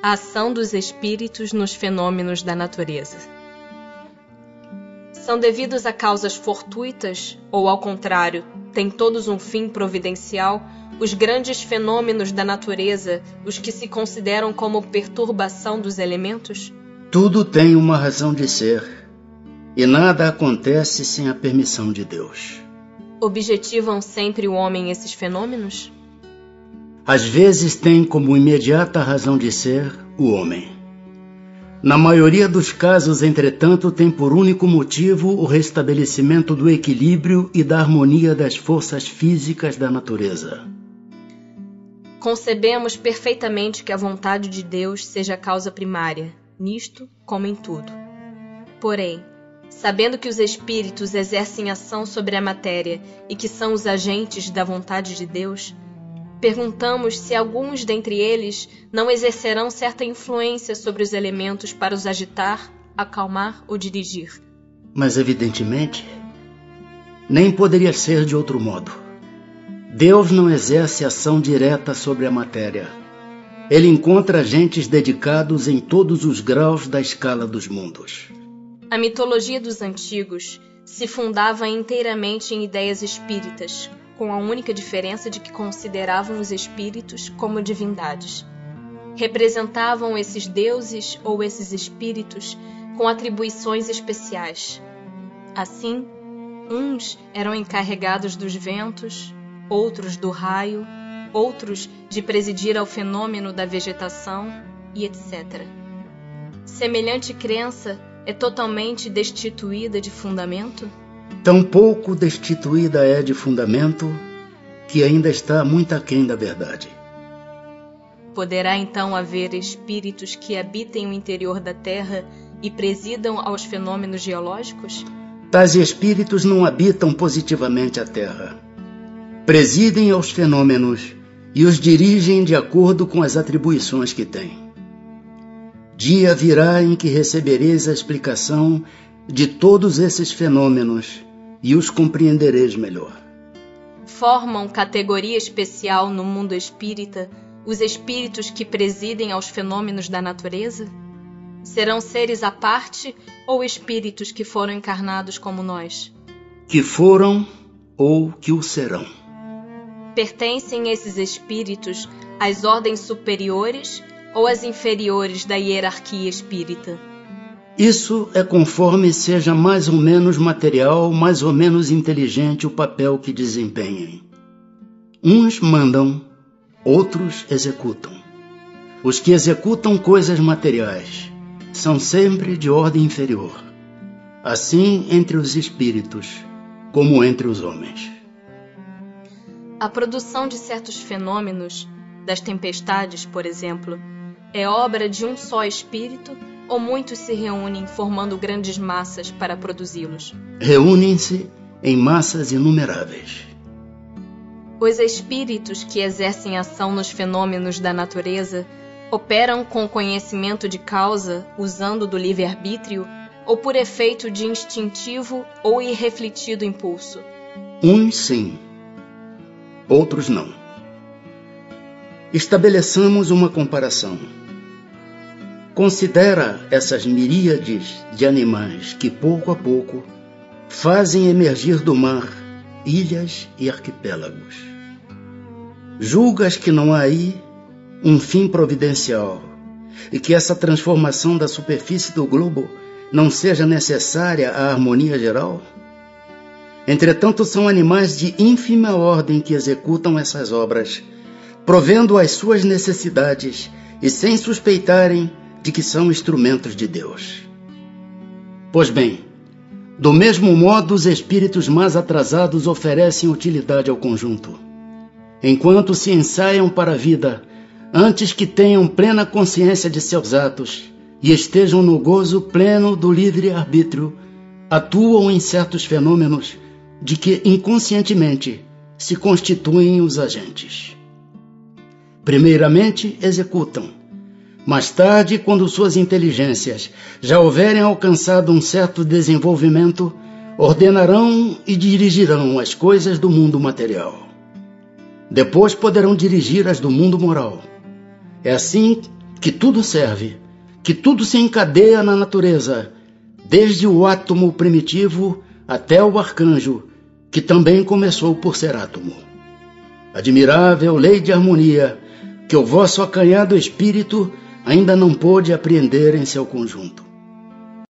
A ação dos espíritos nos fenômenos da natureza. São devidos a causas fortuitas ou, ao contrário, têm todos um fim providencial os grandes fenômenos da natureza, os que se consideram como perturbação dos elementos? Tudo tem uma razão de ser, e nada acontece sem a permissão de Deus. Objetivam sempre o homem esses fenômenos? Às vezes tem como imediata razão de ser o homem. Na maioria dos casos, entretanto, tem por único motivo o restabelecimento do equilíbrio e da harmonia das forças físicas da natureza. Concebemos perfeitamente que a vontade de Deus seja a causa primária, nisto como em tudo. Porém, sabendo que os espíritos exercem ação sobre a matéria e que são os agentes da vontade de Deus, perguntamos se alguns dentre eles não exercerão certa influência sobre os elementos para os agitar, acalmar ou dirigir. Mas, evidentemente, nem poderia ser de outro modo. Deus não exerce ação direta sobre a matéria. Ele encontra agentes dedicados em todos os graus da escala dos mundos. A mitologia dos antigos se fundava inteiramente em ideias espíritas, com a única diferença de que consideravam os espíritos como divindades. Representavam esses deuses ou esses espíritos com atribuições especiais. Assim, uns eram encarregados dos ventos, outros do raio, outros de presidir ao fenômeno da vegetação e etc. Semelhante crença é totalmente destituída de fundamento? Tampouco destituída é de fundamento, que ainda está muito aquém da verdade. Poderá então haver espíritos que habitem o interior da Terra e presidam aos fenômenos geológicos? Tais espíritos não habitam positivamente a Terra. Presidem aos fenômenos e os dirigem de acordo com as atribuições que têm. Dia virá em que recebereis a explicação de todos esses fenômenos e os compreendereis melhor. Formam categoria especial no mundo espírita os espíritos que presidem aos fenômenos da natureza? Serão seres à parte ou espíritos que foram encarnados como nós? Que foram ou que o serão. Pertencem esses espíritos às ordens superiores ou às inferiores da hierarquia espírita? Isso é conforme seja mais ou menos material, mais ou menos inteligente o papel que desempenhem. Uns mandam, outros executam. Os que executam coisas materiais são sempre de ordem inferior, assim entre os espíritos como entre os homens. A produção de certos fenômenos, das tempestades, por exemplo, é obra de um só espírito ou muitos se reúnem formando grandes massas para produzi-los? Reúnem-se em massas inumeráveis. Os espíritos que exercem ação nos fenômenos da natureza operam com conhecimento de causa, usando do livre-arbítrio, ou por efeito de instintivo ou irrefletido impulso? Uns sim, outros não. Estabeleçamos uma comparação. Considera essas miríades de animais que, pouco a pouco, fazem emergir do mar ilhas e arquipélagos. Julgas que não há aí um fim providencial e que essa transformação da superfície do globo não seja necessária à harmonia geral? Entretanto, são animais de ínfima ordem que executam essas obras, provendo as suas necessidades e sem suspeitarem de que são instrumentos de Deus. Pois bem, do mesmo modo os espíritos mais atrasados oferecem utilidade ao conjunto, enquanto se ensaiam para a vida, antes que tenham plena consciência de seus atos e estejam no gozo pleno do livre-arbítrio, atuam em certos fenômenos de que inconscientemente se constituem os agentes. Primeiramente executam. Mais tarde, quando suas inteligências já houverem alcançado um certo desenvolvimento, ordenarão e dirigirão as coisas do mundo material. Depois poderão dirigir as do mundo moral. É assim que tudo serve, que tudo se encadeia na natureza, desde o átomo primitivo até o arcanjo, que também começou por ser átomo. Admirável lei de harmonia, que o vosso acanhado espírito ainda não pôde apreender em seu conjunto.